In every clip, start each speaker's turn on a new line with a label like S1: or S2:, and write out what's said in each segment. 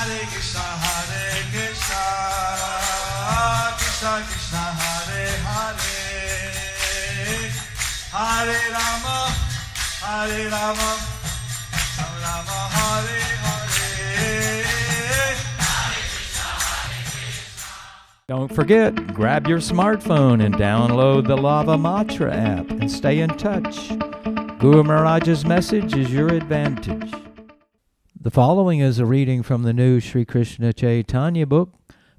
S1: Krishna Krishna Hare Hare, Hare Rama, Hare Rama, Rama Hare Hare.
S2: Don't forget, grab your smartphone and download the Lava Matra app and stay in touch. Guru Maharaj's message is your advantage. The following is a reading from the new Sri Krishna Chaitanya book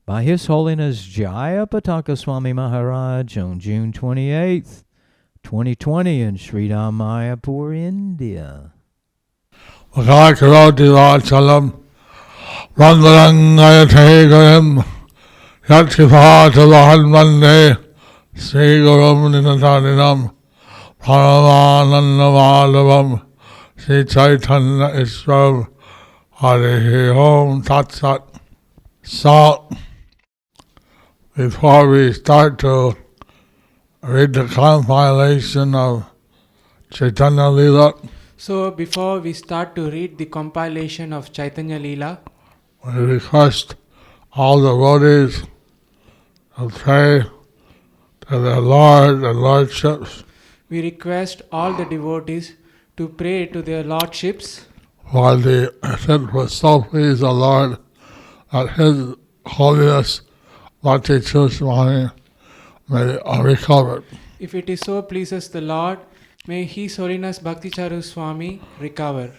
S2: by His Holiness Jayapataka Swami Maharaj on June 28th, 2020 in Sridham, Mayapur, India.
S3: Karoti Vachalam Randarangayate Yatkipatavahan Vande Sri Gurum Ninataninam Paramanandamadavam Sri Chaitanya Iswaram Hare Om Tat Sat. So, before we start to read the compilation of Chaitanya Leela,
S4: So before we start to read the compilation of Chaitanya Leela,
S3: we request all the devotees to pray to their Lord and Lordships
S4: we request all the devotees to pray to their lordships
S3: for the it was so pleased the Lord that His Holiness Bhakti Swami may recover.
S4: if it is so pleases the Lord, may His Holiness Bhakti Charu Swami recover.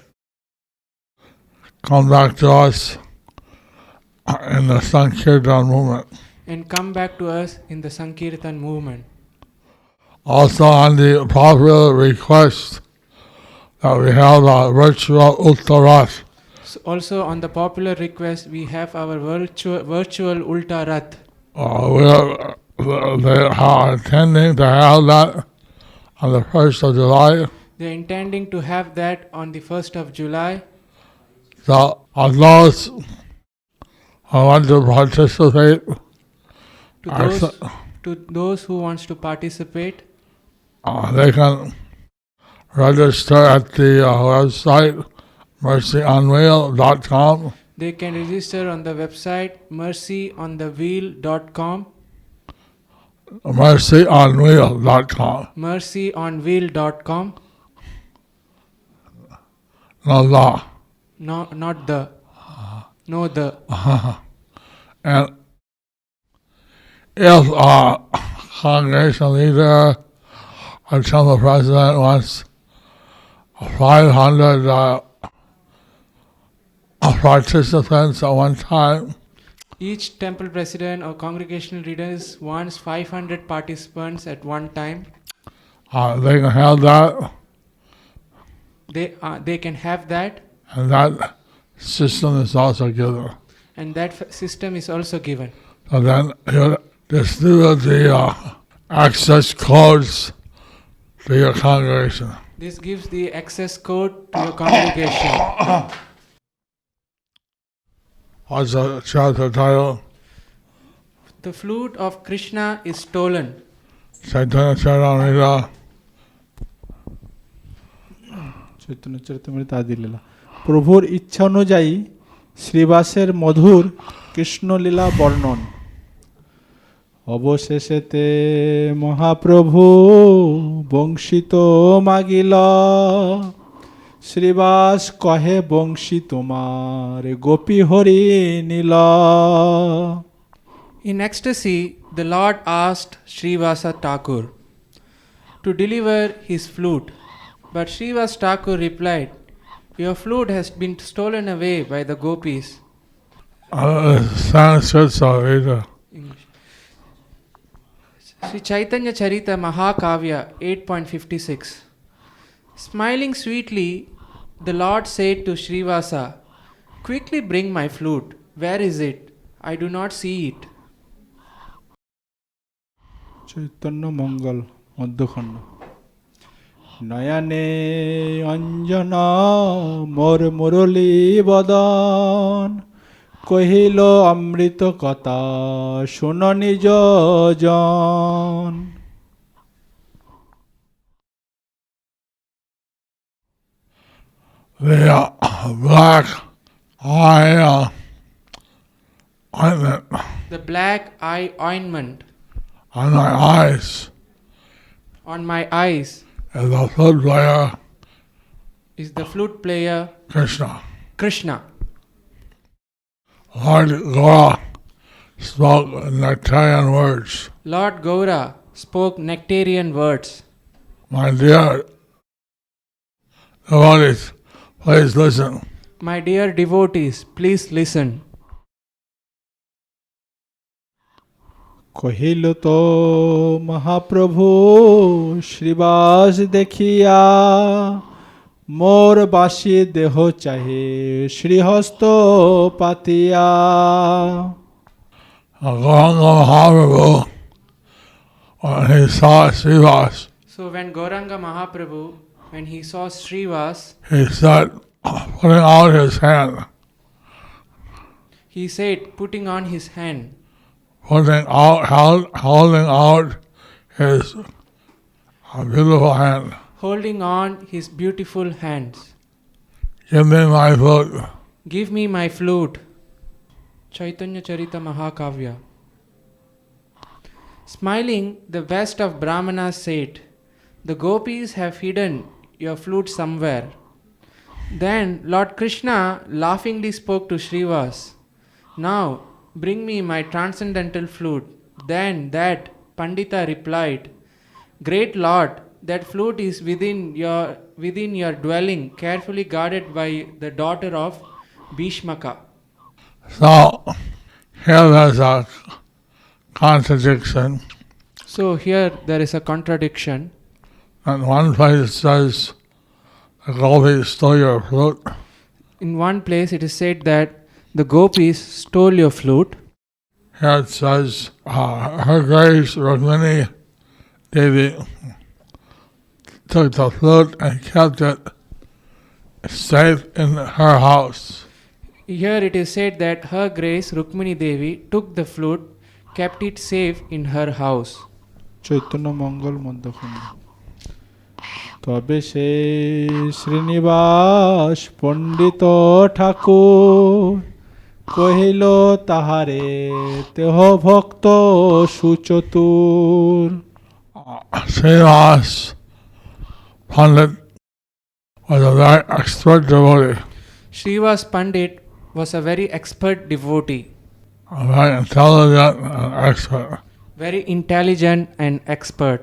S3: Come back to us in the Sankirtan movement.
S4: And come back to us in the Sankirtan movement.
S3: Also on the popular request that we have a virtual Uttarat.
S4: So also on the popular request, we have our virtual Ulta Rath.
S3: They are intending to have that on the 1st of July.
S4: They are intending to have that on the 1st of July.
S3: So, of those who want to participate,
S4: To those who wants to participate,
S3: they can register at the website mercyonwheel.com.
S4: they can register on the website mercyonthewheel.com.
S3: mercyonwheel.com.
S4: mercyonwheel.com.
S3: No, the.
S4: No, not the. No, the.
S3: And if a congregation leader or temple president wants 500 participants at one time,
S4: Each temple president or congregational leaders wants 500 participants at one time.
S3: they can have that,
S4: They can have that,
S3: and that system is also given.
S4: and that system is also given.
S3: So then you distribute the access codes to your congregation.
S4: This gives the access code to your congregation.
S3: What's the chapter title?
S4: The flute of Krishna is stolen.
S3: Chaitanya Charitamrita.
S5: Chaitanya Charitamrita আদি লীলা প্রভুর ইচ্ছা অনুযায়ী শ্রীবাসের মধুর কৃষ্ণলীলা বর্ণন অবশেষেতে মহাপ্রভু বংশিত মাগিল শ্রীবাস কহে বংশী তোমার গোপী হরি নীল
S4: In ecstasy, the Lord asked Srivasa Thakur to deliver his flute. But Srivasa Thakur replied, "Your flute has been stolen away by the gopis."
S3: Sanskrit Sarita.
S4: English. Sri Chaitanya Charita Mahakavya 8.56. Smiling sweetly, the Lord said to Srivasa, "Quickly bring my flute. Where is it? I do not see it."
S5: Chaitanya মঙ্গল মধ্যখণ্ড নয়নে অঞ্জন মোর মুরলী বদন কহিল অমৃত কথা শুন নিজ জন
S3: The black eye ointment
S4: the black eye ointment
S3: on my eyes,
S4: on my eyes
S3: and the flute player
S4: is the flute player
S3: Krishna.
S4: Krishna.
S3: Lord Gaura spoke nectarian words.
S4: Lord Gaura spoke nectarian words.
S3: My dear devotees, please listen.
S4: My dear devotees, please listen.
S5: কহিল তো মহাপ্রভু শ্রীবাস দেখিয়া মোর বাসি দেহ চাহে শ্রীহস্ত পাতিয়া
S3: Gauranga Mahaprabhu, when he saw Srivas,
S4: So when Gauranga Mahaprabhu, when he saw Srivas,
S3: he said, putting out his hand,
S4: he said, putting on his hand,
S3: holding out his beautiful hand,
S4: holding on his beautiful hands,
S3: give me my flute.
S4: give me my flute. Chaitanya Charita Mahakavya. Smiling, the best of Brahmanas said, the gopis have hidden your flute somewhere. Then Lord Krishna laughingly spoke to Srivas, now bring me my transcendental flute. Then that Pandita replied, Great Lord, that flute is within your dwelling, carefully guarded by the daughter of Bhishmaka.
S3: So, here there's a contradiction.
S4: So here there is a contradiction.
S3: In one place it says, the gopis stole your flute.
S4: In one place it is said that the gopis stole your flute.
S3: Here it says, Her Grace Rukmini Devi took the flute and kept it safe in her house.
S4: Here it is said that Her Grace Rukmini Devi took the flute, kept it safe in her house.
S5: Chaitanya মঙ্গল মধ্যখণ্ড তবে সে শ্রীনিবাস পণ্ডিত ঠাকুর কহিল তাহারে তেহ ভক্ত সুচতুর
S3: Srivas Pandit was a very expert devotee,
S4: Srivas Pandit was a very expert devotee,
S3: a very intelligent and expert.
S4: very intelligent and expert.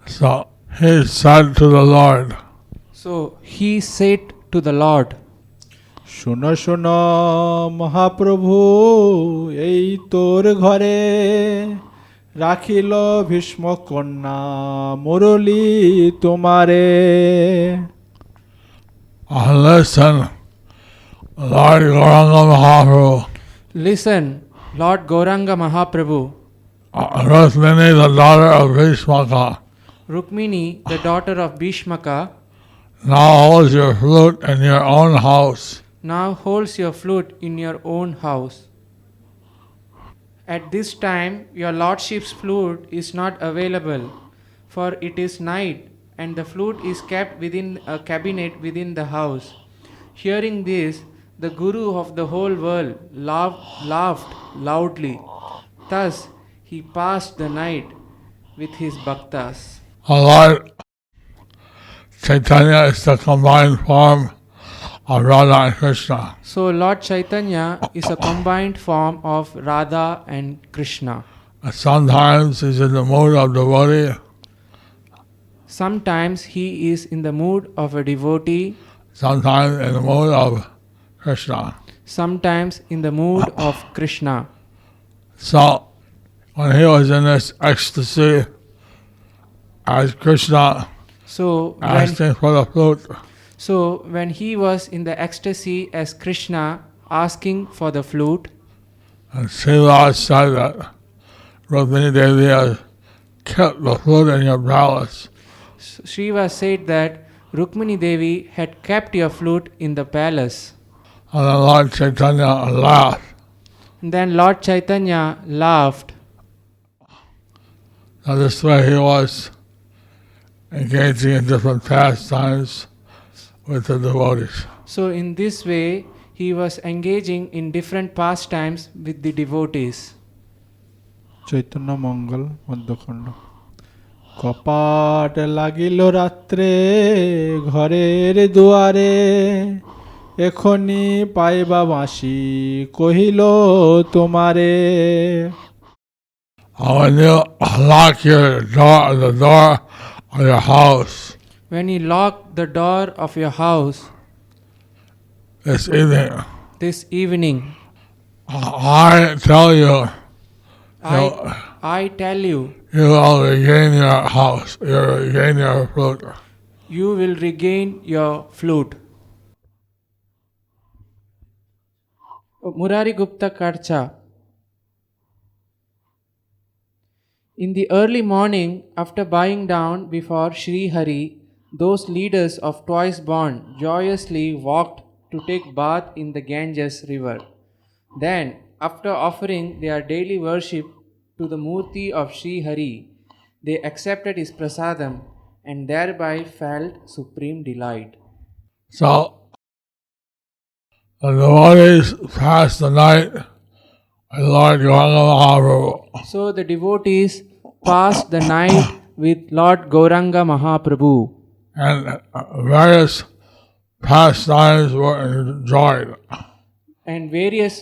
S3: So he said to the Lord,
S4: So he said to the Lord,
S5: শোনো শোনো মহাপ্রভু এই তোর ঘরে রাখিল ভীষ্ম কন্যা মুরলী তোমারে
S3: Listen, Lord Gauranga Mahaprabhu,
S4: Listen, Lord Gauranga Mahaprabhu,
S3: Rukmini, the daughter of Bhishmaka,
S4: Rukmini, the daughter of Bhishmaka,
S3: now holds your flute in your own house.
S4: now holds your flute in your own house. At this time, your lordship's flute is not available, for it is night, and the flute is kept within a cabinet within the house. Hearing this, the Guru of the whole world laughed loudly. Thus, he passed the night with his bhaktas.
S3: Lord Chaitanya is the combined form of Radha and Krishna.
S4: So, Lord Chaitanya is a combined form of Radha and Krishna.
S3: Sometimes he's in the mood of devotee,
S4: Sometimes he is in the mood of a devotee,
S3: sometimes in the mood of Krishna.
S4: sometimes in the mood of Krishna.
S3: So, when he was in this ecstasy, as Krishna
S4: So
S3: asking for the flute,
S4: when he was in the ecstasy as Krishna asking for the flute,
S3: and Srivas said that Rukmini Devi has kept the flute in your palace.
S4: Srivas said that Rukmini Devi had kept your flute in the palace.
S3: And then Lord Chaitanya laughed.
S4: And then Lord Chaitanya laughed.
S3: Now this way he was engaging in different pastimes with the devotees.
S4: So in this way, he was engaging in different pastimes with the devotees.
S5: Chaitanya মঙ্গল মধ্যখণ্ড। কপাট লাগিল রাত্রে ঘরের দুয়ারে, এখনি পাইবা বাঁশি কহিল তোমারে।
S3: When you lock the door of your house
S4: When you lock the door of your house
S3: this evening,
S4: I
S3: tell you,
S4: tell you,
S3: you will regain your house, you will regain your fruit.
S4: you will regain your flute. Murari Gupta Karcha. In the early morning, after bowing down before Sri Hari, those leaders of twice born joyously walked to take bath in the Ganges river. Then, after offering their daily worship to the Murti of Sri Hari, they accepted his prasadam and thereby felt supreme delight.
S3: So, the devotees passed the night with Lord Gauranga Mahaprabhu.
S4: So the devotees passed the night with Lord Gauranga Mahaprabhu,
S3: And various pastimes were enjoyed.
S4: and various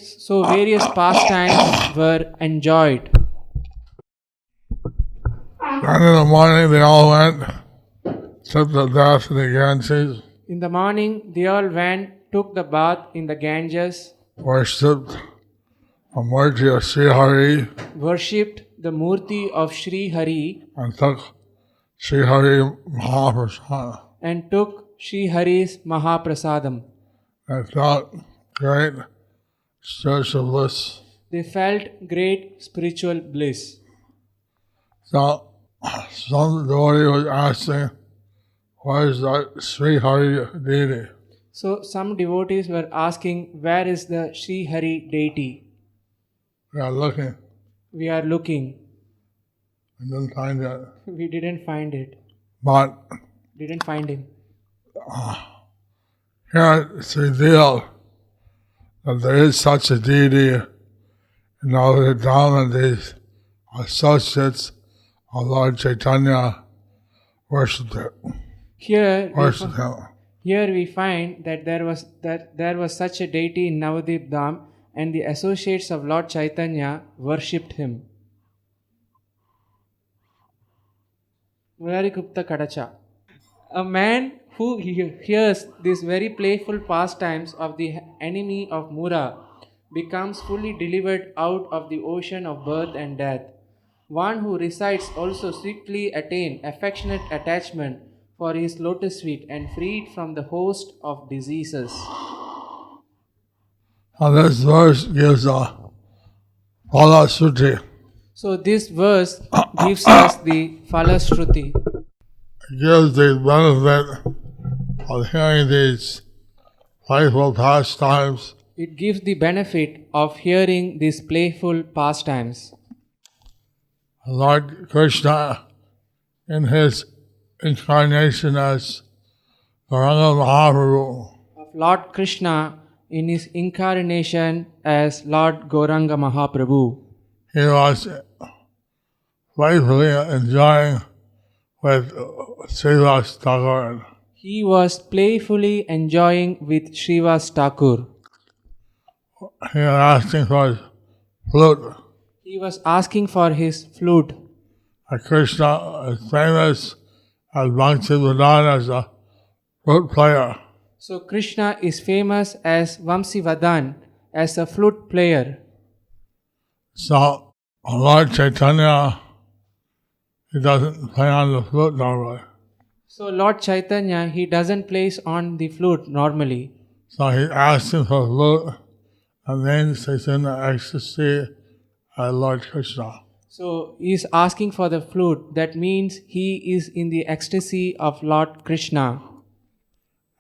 S4: pastimes were enjoyed.
S3: Then in the morning they all went, took the bath in the Ganges,
S4: In the morning, they all went, took the bath in the Ganges,
S3: worshipped the Murti of Sri Hari,
S4: worshipped the Murti of Sri Hari,
S3: and took Sri Hari Mahaprasad.
S4: and took Sri Hari's Mahaprasadam.
S3: They felt great spiritual bliss.
S4: They felt great spiritual bliss.
S3: So some devotee was asking, where is that Sri Hari deity?
S4: So some devotees were asking, where is the Sri Hari deity?
S3: We are looking,
S4: We are looking.
S3: we didn't find it.
S4: We didn't find it.
S3: But
S4: Didn't find him.
S3: here it's revealed that there is such a deity, and now the down these associates of Lord Chaitanya worshipped it. Worshipped him.
S4: Here we find that there was such a deity in Navadip Dham, and the associates of Lord Chaitanya worshipped him. Murari Gupta Kadacha. A man who hears these very playful pastimes of the enemy of Mura becomes fully delivered out of the ocean of birth and death. One who recites also swiftly attain affectionate attachment for his lotus feet and freed from the host of diseases.
S3: Now this verse gives a Phalashruti.
S4: So this verse gives us the Phalashruti.
S3: It gives the benefit of hearing these playful pastimes.
S4: It gives the benefit of hearing these playful pastimes.
S3: Lord Krishna, in his incarnation as Gauranga Mahaprabhu,
S4: Of Lord Krishna in his incarnation as Lord Gauranga Mahaprabhu.
S3: he was playfully enjoying with Srivas Thakur.
S4: He was playfully enjoying with Srivas Thakur.
S3: He was asking for his flute.
S4: He was asking for his flute.
S3: Krishna is famous as Vamsivardhan as a flute player.
S4: So Krishna is famous as Vamsivardhan, as a flute player.
S3: So Lord Chaitanya, he doesn't play on the flute normally.
S4: So Lord Chaitanya, he doesn't play on the flute normally.
S3: So he asked him for flute, and then he's in the ecstasy of Lord Krishna.
S4: So he is asking for the flute. That means he is in the ecstasy of Lord Krishna.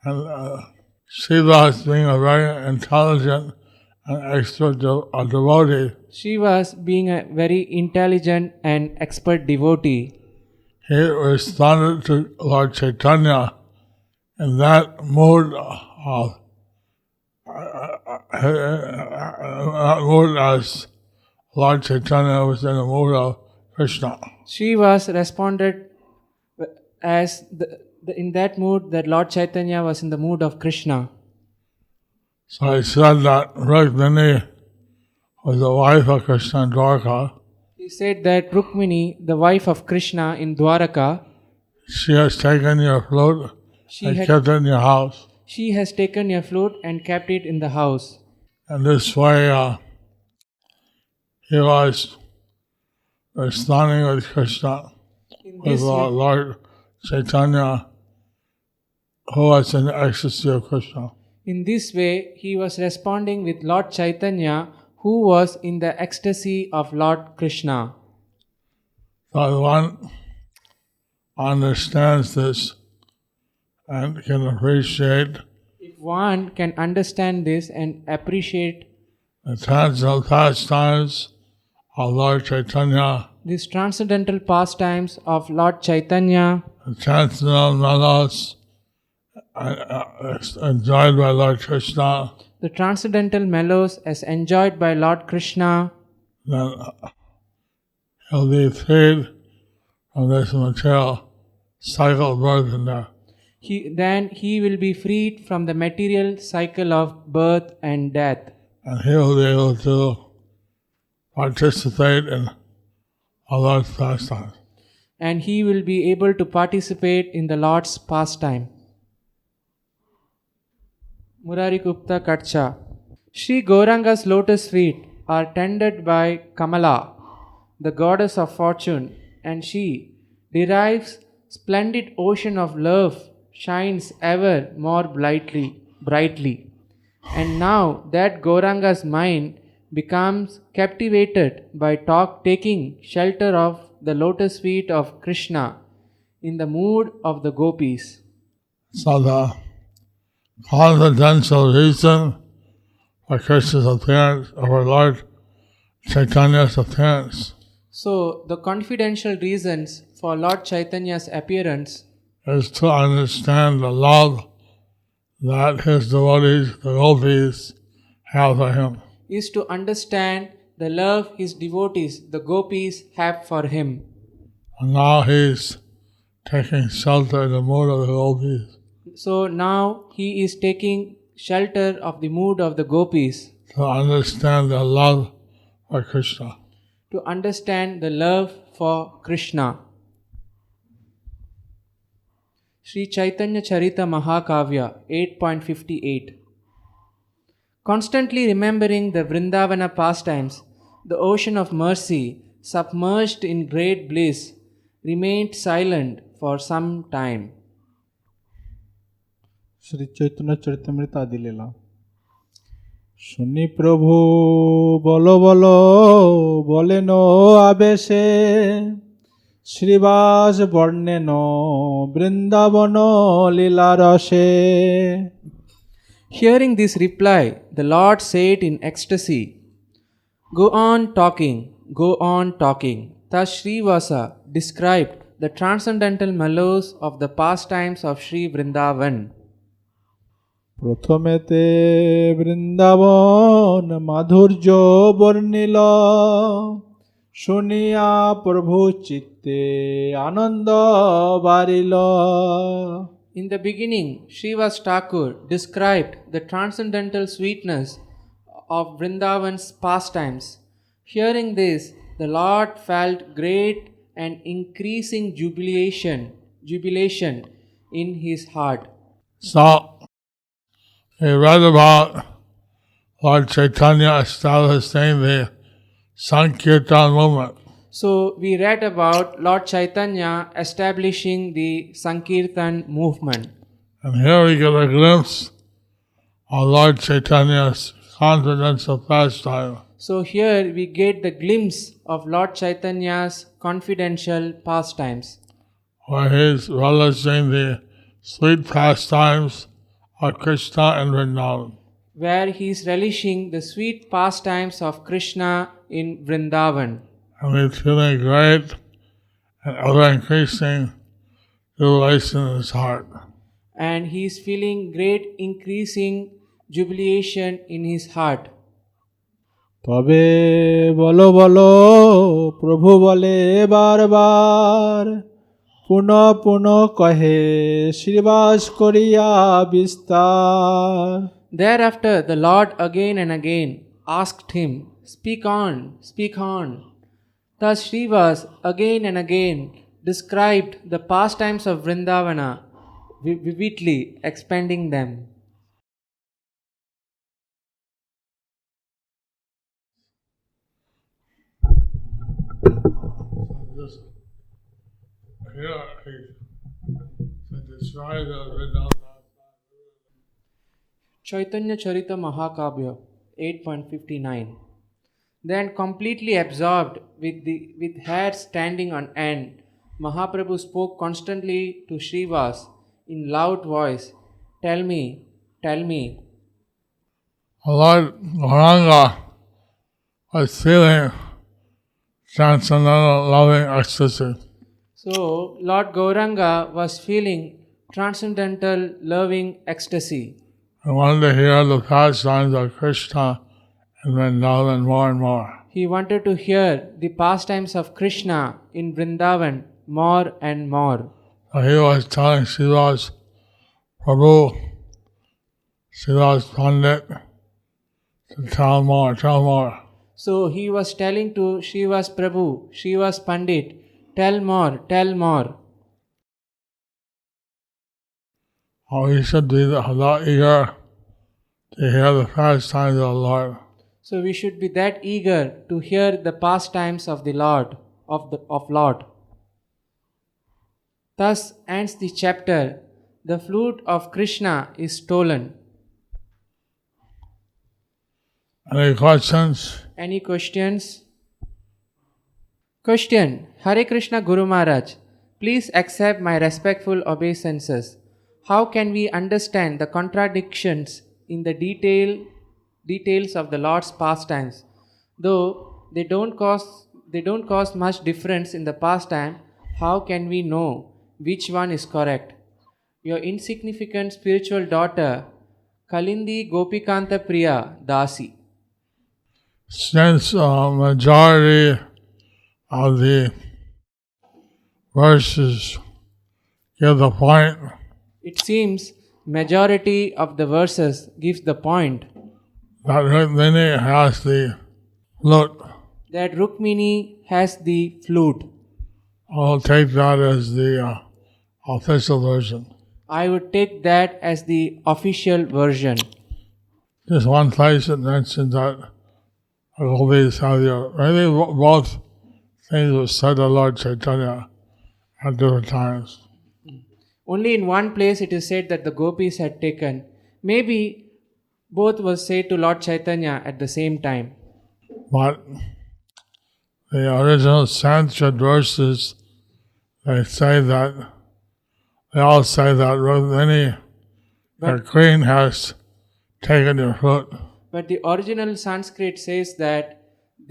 S3: And Srivas, being a very intelligent and expert devotee,
S4: Srivas, being a very intelligent and expert devotee,
S3: he responded to Lord Chaitanya in that mood of mood as Lord Chaitanya was in the mood of Krishna.
S4: Srivas responded as in that mood that Lord Chaitanya was in the mood of Krishna.
S3: So he said that Rukmini was the wife of Krishna in Dwarka.
S4: He said that Rukmini, the wife of Krishna in Dwaraka,
S3: She has taken your flute and
S4: had-
S3: kept it in your house.
S4: she has taken your flute and kept it in the house.
S3: And this way he was responding with Krishna,
S4: In
S3: with
S4: this way,
S3: Lord Chaitanya, who was in the ecstasy of Krishna.
S4: in this way, he was responding with Lord Chaitanya, who was in the ecstasy of Lord Krishna.
S3: So one understands this and can appreciate
S4: If one can understand this and appreciate
S3: the transcendental pastimes of Lord Chaitanya,
S4: these transcendental pastimes of Lord Chaitanya,
S3: the transcendental mellows enjoyed by Lord Krishna,
S4: the transcendental mellows as enjoyed by Lord Krishna,
S3: then he'll be freed from this material cycle of birth and death.
S4: then he will be freed from the material cycle of birth and death.
S3: And he will be able to participate in a Lord's pastime.
S4: And he will be able to participate in the Lord's pastime. Murari Gupta Katcha. Sri Gauranga's lotus feet are tended by Kamala, the goddess of fortune, and she derives splendid ocean of love shines ever more brightly. And now that Gauranga's mind becomes captivated by taking shelter of the lotus feet of Krishna in the mood of the gopis.
S3: So the confidential reason for Krishna's appearance, or Lord Chaitanya's appearance,
S4: So the confidential reasons for Lord Chaitanya's appearance
S3: is to understand the love that his devotees, the gopis, have for him.
S4: is to understand the love his devotees, the gopis, have for him.
S3: And now he's taking shelter in the mood of the gopis
S4: So now he is taking shelter of the mood of the gopis
S3: to understand the love for Krishna.
S4: to understand the love for Krishna. Sri Chaitanya Charita Mahakavya 8.58. Constantly remembering the Vrindavana pastimes, the ocean of mercy, submerged in great bliss, remained silent for some time.
S5: Shri Chaitanya Charitamrita आदि लीला শুনি প্রভু বলো বলো বলেন আবেশে শ্রীবাস বর্ণেন বৃন্দাবন লীলা রসে
S4: Hearing this reply, the Lord said in ecstasy, Go on talking, go on talking. Thus Srivasa described the transcendental mellows of the pastimes of Sri Vrindavan.
S5: প্রথমেতে Vrindavan মাধুর্য বর্ণিল শুনিয়া প্রভু চিত্তে আনন্দ বারিল
S4: In the beginning, Srivas Thakur described the transcendental sweetness of Vrindavan's pastimes. Hearing this, the Lord felt great and increasing jubilation in his heart.
S3: So he read about Lord Chaitanya establishing the Sankirtan movement.
S4: So we read about Lord Chaitanya establishing the Sankirtan movement.
S3: And here we get a glimpse of Lord Chaitanya's confidential pastime,
S4: So here we get the glimpse of Lord Chaitanya's confidential pastimes,
S3: where he's relishing the sweet pastimes of Krishna and Vrindavan.
S4: where he is relishing the sweet pastimes of Krishna in Vrindavan.
S3: And he's feeling great and ever increasing jubilation in his heart.
S4: And he is feeling great increasing jubilation in his heart.
S5: তবে বলো বলো প্রভু বলে বারবার পুনঃ পুনঃ কহে শ্রীবাস করিয়া বিস্তার
S4: Thereafter, the Lord again and again asked him, Speak on, speak on. Thus, Srivas again and again described the pastimes of Vrindavana, vividly expanding them.
S3: Here he described the Vrindavan.
S4: Chaitanya Charita Mahakabhya 8.59. Then completely absorbed with hair standing on end, Mahaprabhu spoke constantly to Srivas in loud voice, Tell me, tell me.
S3: Lord Gauranga was feeling transcendental loving ecstasy.
S4: So, Lord Gauranga was feeling transcendental loving ecstasy.
S3: I wanted to hear the pastimes of Krishna in Vrindavan more and more.
S4: He wanted to hear the pastimes of Krishna in Vrindavan more and more.
S3: So he was telling Srivas Prabhu, Srivas Pandit, to tell more, tell more.
S4: So he was telling to Srivas Prabhu, Srivas Pandit, tell more, tell more.
S3: Oh, we should be a lot eager to hear the pastimes of the Lord.
S4: So we should be that eager to hear the pastimes of the Lord, of Lord. Thus ends the chapter. The flute of Krishna is stolen.
S3: Any questions?
S4: Any questions? Question. Hare Krishna Guru Maharaj, please accept my respectful obeisances. How can we understand the contradictions in the details of the Lord's pastimes? Though they don't cause much difference in the pastime, how can we know which one is correct? Your insignificant spiritual daughter, Kalindi Gopikanta Priya Dasi.
S3: Since majority of the verses give the point,
S4: It seems majority of the verses gives the point
S3: that Rukmini has the flute.
S4: that Rukmini has the flute.
S3: I'll take that as the official version.
S4: I would take that as the official version.
S3: Just one place it mentions that Gopis have the maybe both things were said to Lord Chaitanya at different times.
S4: Only in one place it is said that the gopis had taken. Maybe both was said to Lord Chaitanya at the same time.
S3: But the original Sanskrit verses, they all say that Rukmini, your queen, has taken your flute.
S4: But the original Sanskrit says that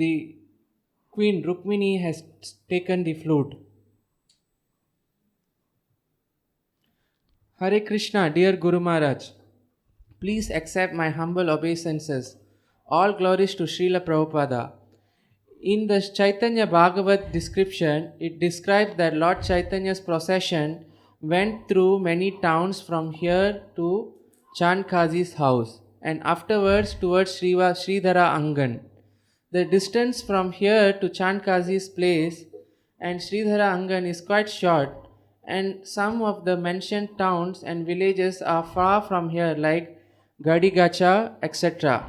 S4: the queen Rukmini has taken the flute. Hare Krishna, dear Guru Maharaj, please accept my humble obeisances. All glories to Srila Prabhupada. In the Chaitanya Bhagavat description, it describes that Lord Chaitanya's procession went through many towns from here to Chandkazi's house and afterwards towards Sridhara Angan. The distance from here to Chandkazi's place and Sridhara Angan is quite short, and some of the mentioned towns and villages are far from here like Gadigacha, etc.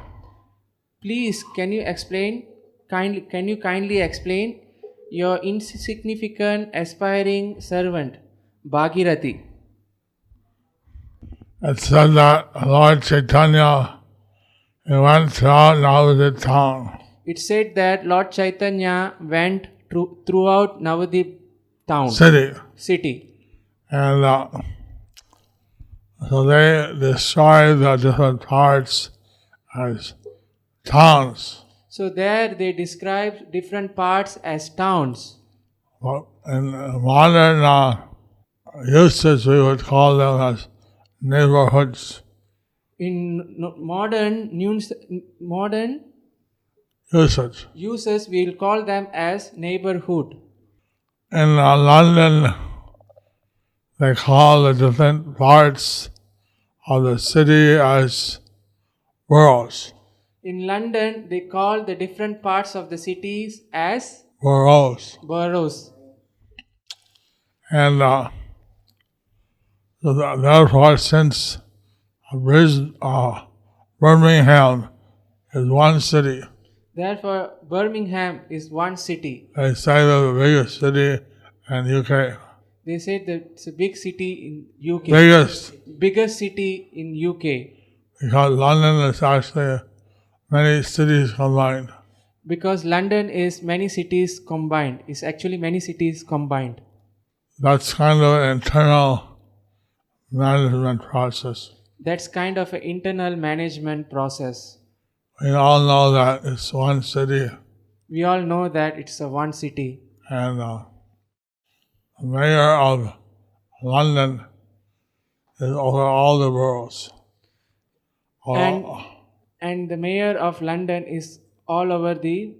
S4: Please, can you kindly explain your insignificant aspiring servant, Bhagirathi?
S3: It said that Lord Chaitanya he went throughout Navadip town.
S4: It said that Lord Chaitanya went throughout Navadip town, city.
S3: And so they describe the different parts as towns.
S4: So there they describe different parts as towns.
S3: But in modern usage, we would call them as neighborhoods.
S4: In modern
S3: usage.
S4: uses, we will call them as neighborhood.
S3: In London, they call the different parts of the city as boroughs.
S4: In London, they call the different parts of the cities as
S3: Boroughs.
S4: boroughs.
S3: And so therefore, since Birmingham is one city,
S4: Therefore, Birmingham is one city.
S3: they say they're the biggest city in UK.
S4: They say that it's a big city in UK.
S3: Biggest,
S4: city in UK.
S3: because London is actually many cities combined.
S4: Because London is many cities combined. It's actually many cities combined.
S3: That's kind of an internal management process.
S4: That's kind of an internal management process.
S3: We all know that it's one city,
S4: We all know that it's a one city.
S3: and the mayor of London is over all the boroughs.
S4: And the mayor of London is all over the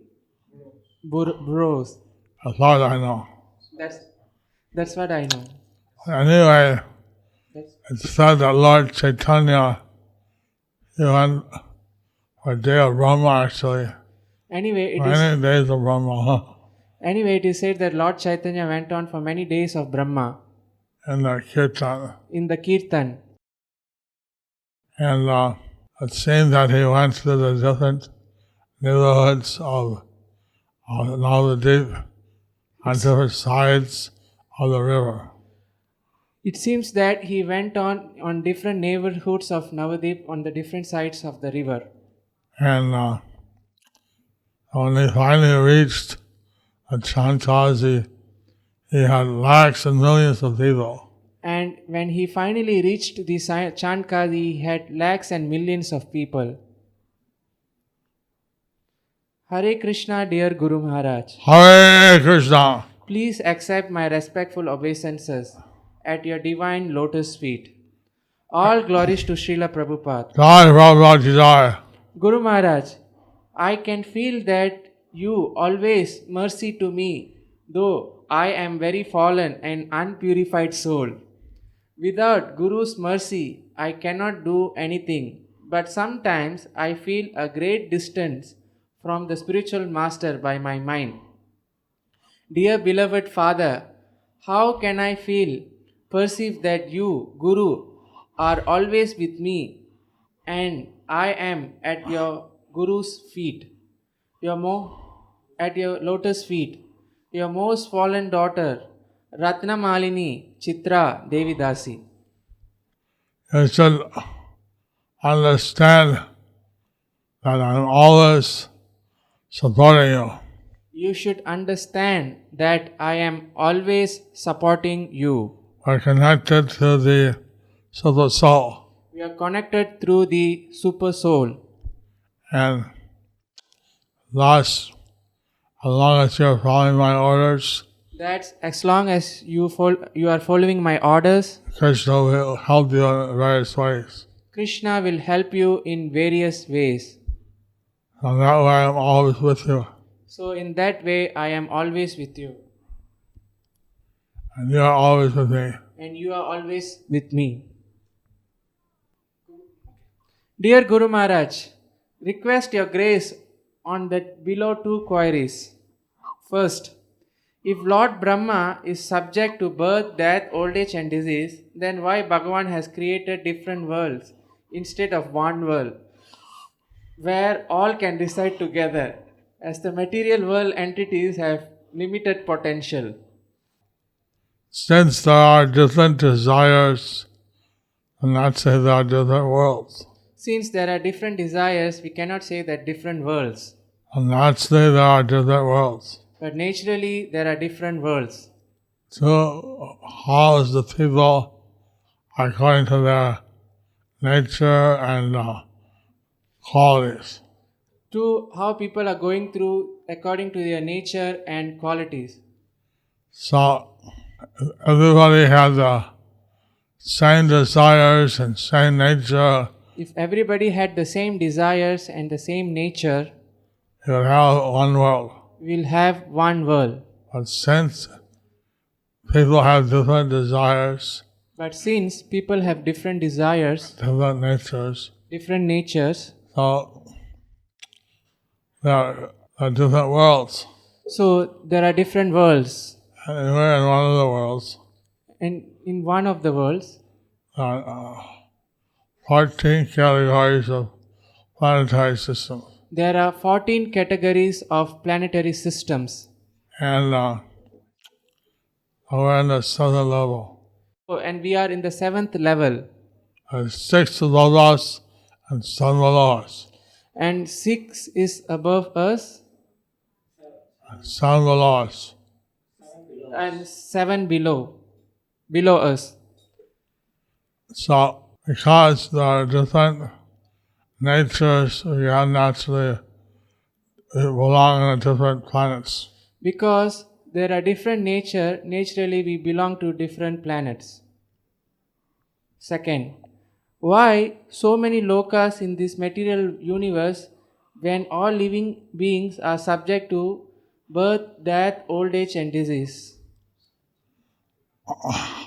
S4: boroughs.
S3: As far as I know.
S4: That's what I know.
S3: Anyway,
S4: That's-
S3: it's said that Lord Chaitanya, he went for a day of Brahma actually.
S4: Anyway,
S3: Many days of Brahma
S4: it is said that Lord Chaitanya went on for many days of Brahma
S3: in the Kirtan.
S4: in the Kirtan.
S3: And it seems that he went to the different neighborhoods of Navadip on different sides of the river.
S4: It seems that he went on different neighborhoods of Navadip on the different sides of the river.
S3: And when he finally reached Chankazi, he had lakhs and millions of people.
S4: And when he finally reached the Chandkadi, he had lakhs and millions of people. Hare Krishna, dear Guru Maharaj.
S3: Hare Krishna.
S4: Please accept my respectful obeisances at your divine lotus feet. All glories to Srila Prabhupada.
S3: Jai Prabhupada Ki Jai.
S4: Guru Maharaj, I can feel that you always mercy to me, though I am very fallen and unpurified soul. Without Guru's mercy, I cannot do anything, but sometimes I feel a great distance from the spiritual master by my mind. Dear beloved Father, how can I perceive that you, Guru, are always with me and I am at your Guru's feet, at your lotus feet, your most fallen daughter, Ratna Malini Chitra Devi Dasi.
S3: You should understand that I'm always supporting you.
S4: You should understand that I am always supporting you.
S3: We're connected to the Super Soul.
S4: We are connected through the Super Soul.
S3: And thus, as long as you're following my orders,
S4: That's as long as you are following my orders,
S3: Krishna will help you in various ways.
S4: Krishna will help you in various ways.
S3: And that way I'm always with you.
S4: So in that way, I am always with you.
S3: And you are always with me.
S4: And you are always with me. Dear Guru Maharaj, request your grace on the below two queries. First, if Lord Brahma is subject to birth, death, old age and disease, then why Bhagavan has created different worlds instead of one world where all can reside together, as the material world entities have limited potential?
S3: Since there are different desires, and not say there are different worlds.
S4: Since there are different desires, we cannot say that different worlds.
S3: And not say there are different worlds.
S4: But naturally, there are different worlds.
S3: So, how is the people according to their nature and qualities?
S4: To how people are going through according to their nature and qualities.
S3: So, everybody has the same desires and same nature
S4: If everybody had the same desires and the same nature,
S3: you would have one world.
S4: we'll have one world.
S3: But since people have different desires,
S4: But since people have different desires,
S3: different natures,
S4: different natures,
S3: so there are different worlds.
S4: so there are different worlds.
S3: And we're in one of the worlds.
S4: And in one of the worlds,
S3: 14 categories of planetary systems.
S4: there are 14 categories of planetary systems.
S3: And we're in the 7th level.
S4: Oh, and we are in the 7th level.
S3: There's 6 above us and 7 below us.
S4: And 6 is above us
S3: And 7 below us.
S4: and 7 below us.
S3: So, because there are different natures, we have naturally belong on different planets.
S4: Because there are different naturally we belong to different planets. Second, why so many lokas in this material universe when all living beings are subject to birth, death, old age and disease?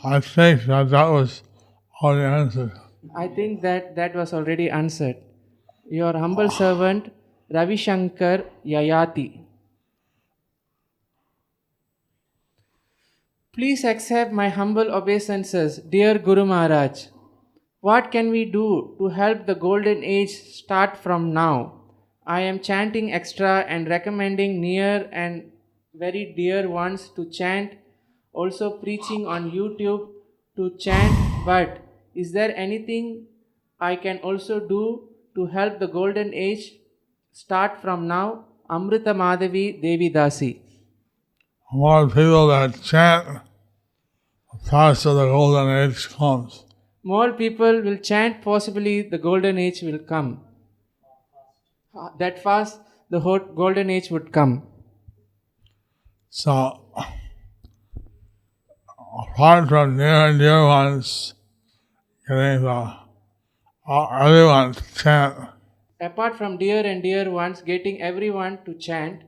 S3: I think that was already answered.
S4: I think that was already answered. Your humble servant Ravi Shankar Yayati. Please accept my humble obeisances, dear Guru Maharaj. What can we do to help the golden age start from now? I am chanting extra and recommending near and very dear ones to chant, also preaching on YouTube to chant, but is there anything I can also do to help the golden age start from now? Amrita Madhavi Devi Dasi.
S3: More people that chant, the faster the golden age comes.
S4: More people will chant, possibly the golden age will come. That fast the whole golden age would come.
S3: So, apart from near and dear ones, getting everyone to chant
S4: Apart from dear and dear ones, getting everyone to chant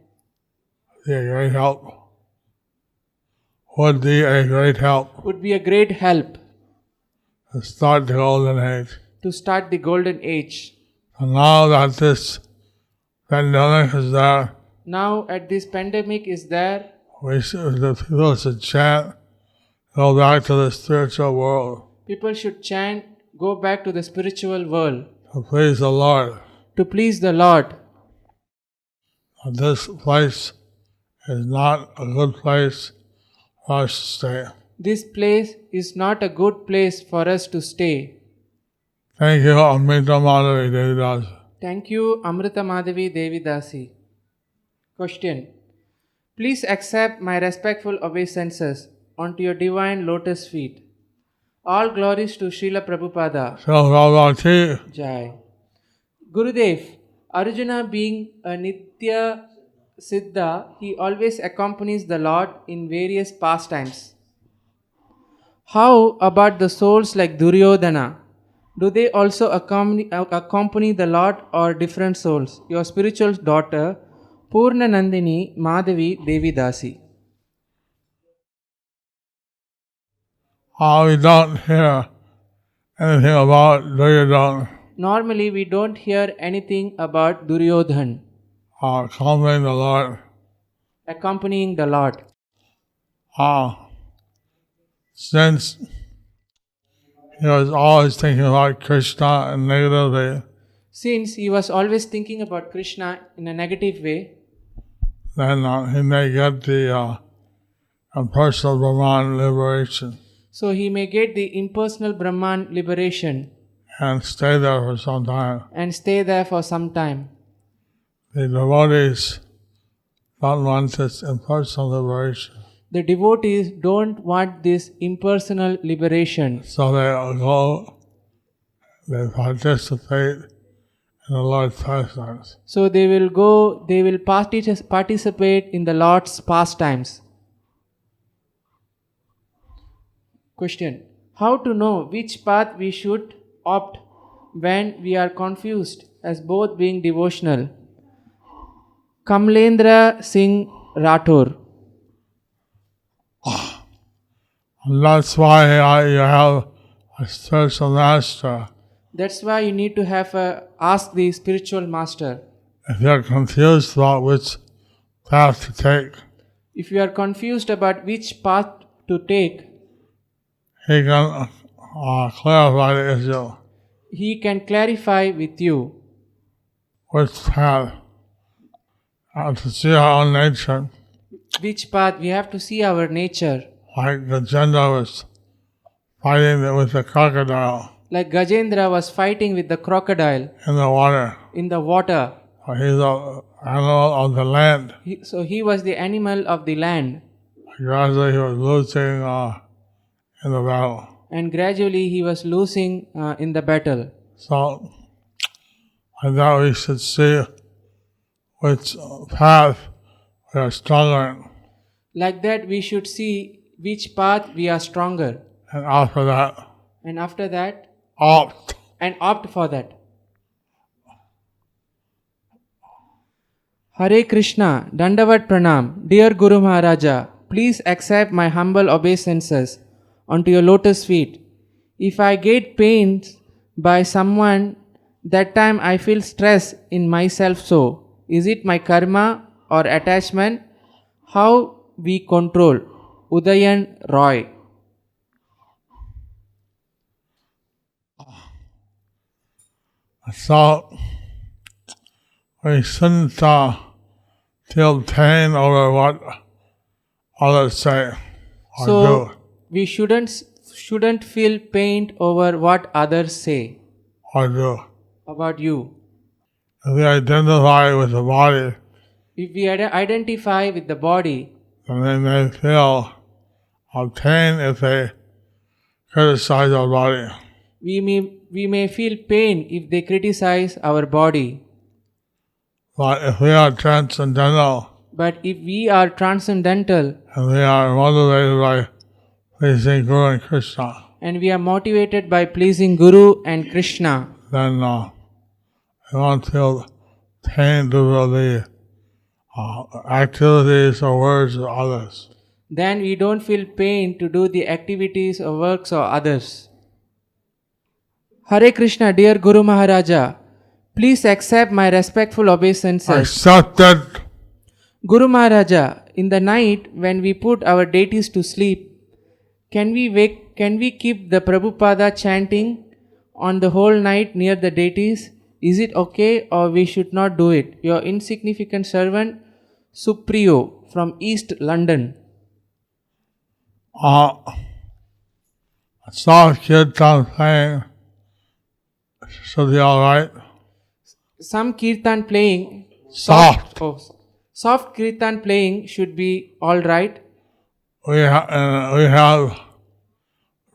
S3: would be a great help. Would be a great help
S4: would be a great help
S3: to start the golden age.
S4: to start the golden age.
S3: And now that this pandemic is there,
S4: Now, at this pandemic is there,
S3: the people should chant, go back to the spiritual world
S4: people should chant, go back to the spiritual world
S3: to please the Lord.
S4: to please the Lord.
S3: This place is not a good place for us to stay.
S4: This place is not a good place for us to stay.
S3: Thank you, Amrita Madhavi Devidas.
S4: Thank you, Amrita Madhavi Devi Dasi. Question. Please accept my respectful obeisances onto your divine lotus feet. All glories to Srila Prabhupada.
S3: So, Bhagavati,
S4: Jai. Gurudev, Arjuna being a Nitya Siddha, he always accompanies the Lord in various pastimes. How about the souls like Duryodhana? Do they also accompany the Lord or different souls? Your spiritual daughter, Purna Nandini Madhavi Devi Dasi.
S3: we don't hear anything about Duryodhana
S4: Normally we don't hear anything about Duryodhan
S3: accompanying the Lord.
S4: accompanying the Lord.
S3: Since he was always thinking about Krishna in a negative way,
S4: Since he was always thinking about Krishna in a negative way,
S3: then he may get the impersonal Brahman liberation
S4: so he may get the impersonal Brahman liberation
S3: and stay there for some time.
S4: and stay there for some time.
S3: The devotees don't want this impersonal liberation,
S4: The devotees don't want this impersonal liberation,
S3: so they participate in the Lord's pastimes.
S4: so they will participate in the Lord's pastimes. Question. How to know which path we should opt when we are confused as both being devotional. Kamlendra Singh Rathore.
S3: And that's why you have a spiritual master.
S4: That's why you need to ask the spiritual master.
S3: If you're confused about which path to take,
S4: If you are confused about which path to take,
S3: he can clarify the issue.
S4: he can clarify with you
S3: Which path? To see our own nature,
S4: which path. We have to see our nature.
S3: like Gajendra was fighting with the crocodile
S4: Like Gajendra was fighting with the crocodile
S3: in the water.
S4: in the water.
S3: He's an animal of the land.
S4: So he was the animal of the land,
S3: Gradually, he was losing in the battle.
S4: and gradually he was losing in the battle.
S3: So, I thought we should see which path we are stronger in,
S4: Like that, we should see which path we are stronger,
S3: and after that,
S4: and after that,
S3: opt.
S4: opt for that. Hare Krishna, Dandavat Pranam, dear Guru Maharaja, please accept my humble obeisances onto your lotus feet. If I get pains by someone, that time I feel stress in myself. So, is it my karma or attachment? How we control? Udayan Roy.
S3: So, we shouldn't feel pain over what others say or
S4: So
S3: do
S4: we shouldn't feel pain over what others say
S3: or do.
S4: about you.
S3: If we identify with the body,
S4: If we identify with the body,
S3: then they may feel pain if they criticize our body.
S4: we may feel pain if they criticize our body.
S3: But if we are transcendental
S4: But if we are transcendental
S3: and we are motivated by pleasing Guru and Krishna,
S4: and we are motivated by pleasing Guru and Krishna,
S3: then we won't feel pain due to the activities or words of others.
S4: then we don't feel pain to do the activities or works of others. Hare Krishna, dear Guru Maharaja, please accept my respectful obeisances.
S3: Accept it.
S4: Guru Maharaja, in the night when we put our deities to sleep, can we keep the Prabhupada chanting on the whole night near the deities? Is it okay or we should not do it? Your insignificant servant, Supriyo from East London.
S3: Soft kirtan playing should be alright.
S4: Some kirtan playing,
S3: Soft.
S4: soft kirtan playing should be all right.
S3: We have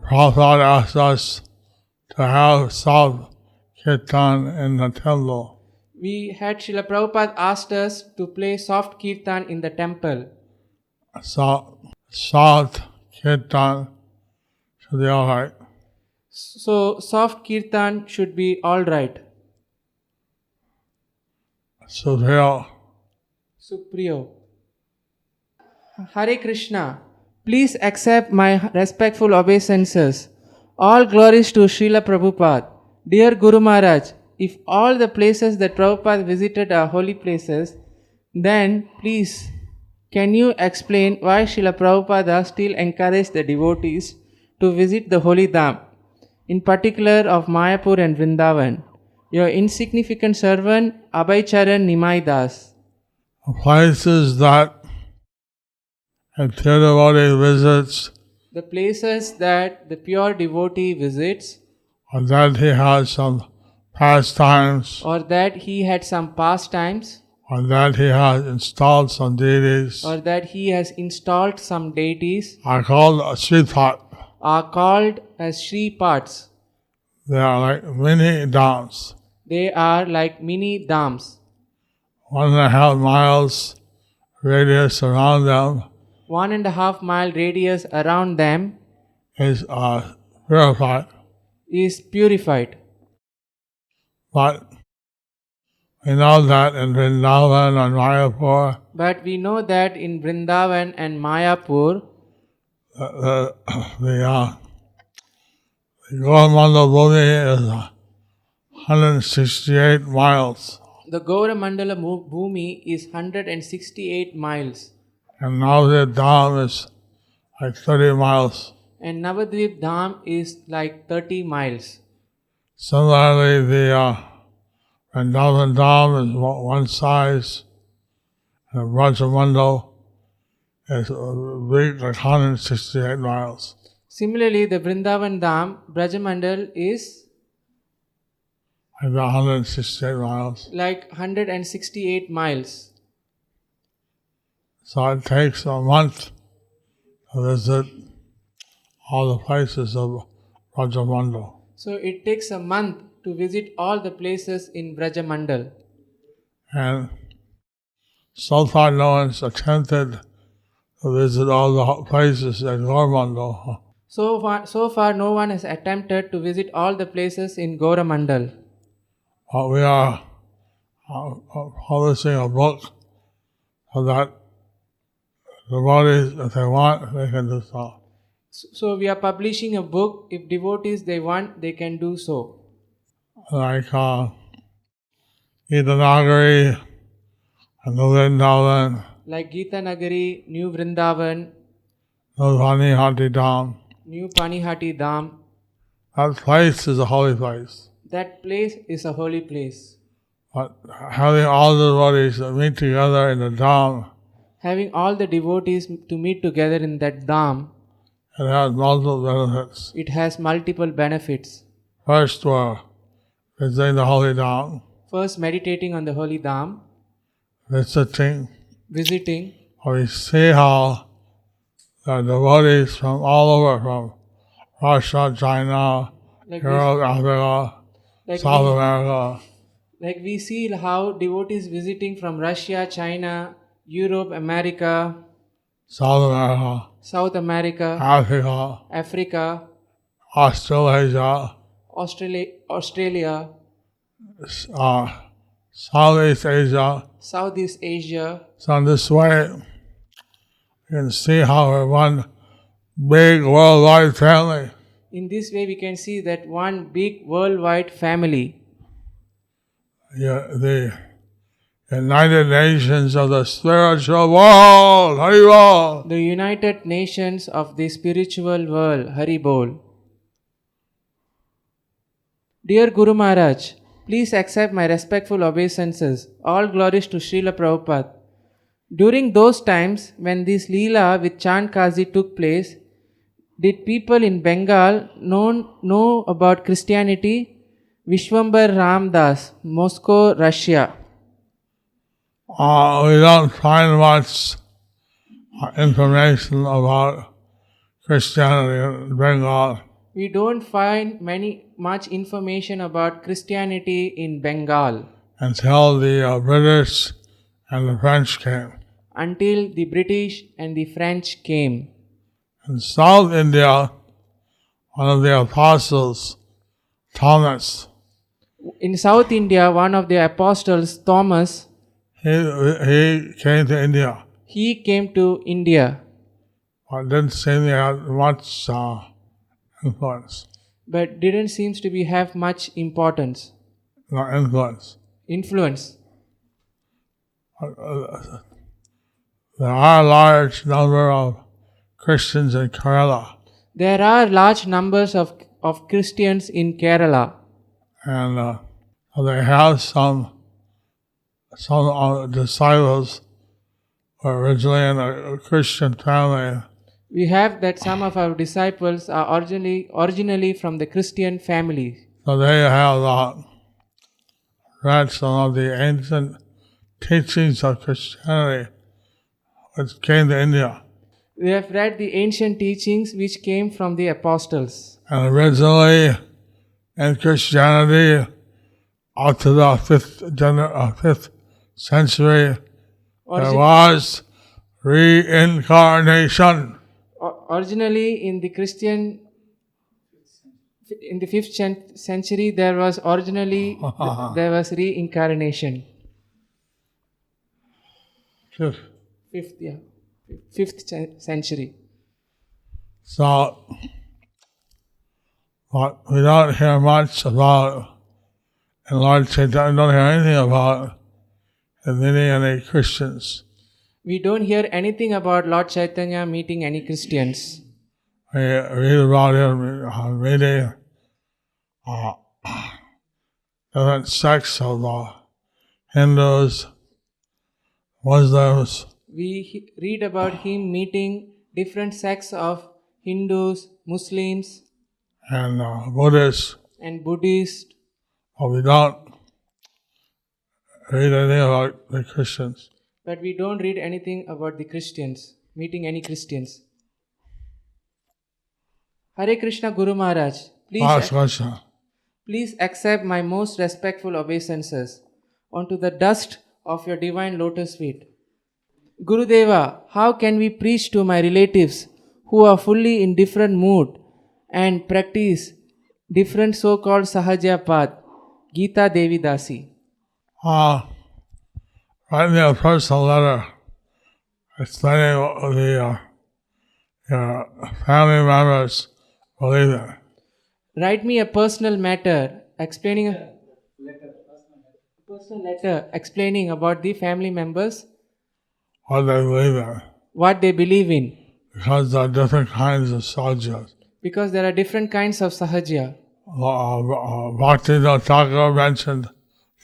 S3: Prabhupada asked us to have soft kirtan in the temple.
S4: We had Srila Prabhupada asked us to play soft kirtan in the temple.
S3: So soft kirtan should be alright.
S4: So soft kirtan should be all right.
S3: Supriyo.
S4: Supriyo. Hare Krishna, please accept my respectful obeisances. All glories to Srila Prabhupada. Dear Guru Maharaj, if all the places that Prabhupada visited are holy places, then please can you explain why Srila Prabhupada still encouraged the devotees to visit the holy dham, in particular of Mayapur and Vrindavan? Your insignificant servant Abhaycharan Nimai Das.
S3: Places that a pure devotee visits,
S4: The places that the pure devotee visits,
S3: or that he has some pastimes,
S4: or that he had some pastimes,
S3: or that he has installed some deities,
S4: or that he has installed some deities,
S3: are called Sripat.
S4: are called as Sri Pats.
S3: They are like mini dams,
S4: They are like mini dhams.
S3: 1.5 miles radius around them
S4: 1.5 mile radius around them
S3: is purified.
S4: is purified.
S3: But we know that in Vrindavan and Mayapur,
S4: But we know that in Vrindavan and Mayapur,
S3: the Gaurmanda Bhumi is 168 miles.
S4: the Gauramandala Bhumi is 168 miles.
S3: And Navadvip Dham is like 30 miles.
S4: And Navadvip Dham is like 30 miles.
S3: Similarly, the Vrindavan Dham is one size, and Brajamandal is big, like 168 miles.
S4: Similarly, the Vrindavan Dham, Brajamandal is
S3: Like 168 miles.
S4: like 168 miles.
S3: So it takes a month to visit all the places of Brajamandal.
S4: So it takes a month to visit all the places in Brajamandal.
S3: And so far no one's attempted to visit all the places in Gaurmandal.
S4: So far, no one has attempted to visit all the places in Gauramandal.
S3: But we are publishing a book so that devotees, if they want, they can do so.
S4: So we are publishing a book. If devotees they want, they can do so.
S3: Like Gitanagari and Vrindavan,
S4: Like Gita Nagari, New Vrindavan,
S3: Nodhani Hati Dham.
S4: New Panihati Dham.
S3: That place is a holy place.
S4: That place is a holy place.
S3: But having all the devotees meet together in the Dham,
S4: Having all the devotees to meet together in that Dham,
S3: it has multiple benefits.
S4: it has multiple benefits.
S3: First, we're visiting the holy Dham,
S4: First, meditating on the holy Dham,
S3: visiting.
S4: visiting.
S3: We see how the devotees from all over, from Russia, China,
S4: Like
S3: Europe, Africa,
S4: Like
S3: South
S4: we-
S3: America,
S4: Like we see how devotees visiting from Russia, China, Europe, America,
S3: South America,
S4: South America,
S3: Africa,
S4: Africa,
S3: Australasia,
S4: Australia,
S3: Southeast Asia.
S4: Southeast Asia.
S3: So in this way, you can see how we're one big worldwide family.
S4: In this way, we can see that one big worldwide family.
S3: Yeah, the United Nations of the spiritual world. Haribol.
S4: The United Nations of the spiritual world. Haribol. Dear Guru Maharaj, please accept my respectful obeisances. All glories to Srila Prabhupada. During those times when this Leela with Chandkazi took place, did people in Bengal know about Christianity? Vishwambar Ramdas, Moscow, Russia.
S3: We don't find much information about Christianity in Bengal.
S4: We don't find much information about Christianity in Bengal
S3: Until the British and the French came.
S4: until the British and the French came.
S3: In South India, one of the apostles, Thomas,
S4: In South India, one of the apostles, Thomas,
S3: he came to India,
S4: he came to India,
S3: but didn't seem to have much influence.
S4: but didn't seem to be have much importance,
S3: Not influence.
S4: influence.
S3: There are a large number of Christians in Kerala,
S4: There are large numbers of Christians in Kerala,
S3: and they have some disciples who were originally in a Christian family.
S4: we have that some of our disciples are originally from the Christian family.
S3: So they have read some of the ancient teachings of Christianity which came to India.
S4: We have read the ancient teachings which came from the apostles.
S3: And originally in Christianity, up to the 5th century, there was reincarnation.
S4: Originally in the Christian In the 5th century, there was originally there was reincarnation.
S3: Fifth.
S4: 5th, yeah, 5th century.
S3: So, but we don't hear much about, in Lord Chaitanya, we don't hear anything about him meeting any Christians.
S4: We don't hear anything about Lord Chaitanya meeting any Christians.
S3: We read about him meeting different sects of Hindus, Muslims,
S4: We read about him meeting different sects of Hindus, Muslims,
S3: and Buddhists,
S4: and Buddhists,
S3: but we don't read anything about the Christians.
S4: but we don't read anything about the Christians, meeting any Christians. Hare Krishna Guru Maharaj,
S3: Last question.
S4: please accept my most respectful obeisances onto the dust of your divine lotus feet. Gurudeva, how can we preach to my relatives who are fully in different mood and practice different so-called Sahaja path, Gita Devi Dasi?
S3: Write me a personal letter explaining what your family members believe in.
S4: Write me a personal letter explaining about the family members
S3: What they believe in.
S4: what they believe in,
S3: Because there are different kinds of sahajas.
S4: because there are different kinds of Sahaja.
S3: Bhaktivinoda Thakur mentioned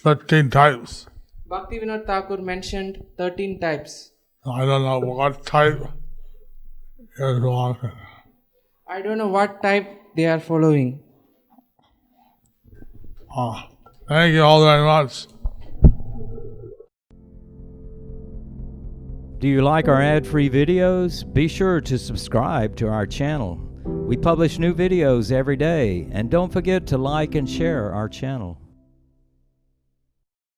S3: 13 types.
S4: Bhaktivinoda Thakur mentioned 13 types.
S3: I don't know what type is wrong.
S4: I don't know what type they are following.
S3: Thank you all very much.
S2: Do you like our ad-free videos? Be sure to subscribe to our channel. We publish new videos every day, and don't forget to like and share our channel.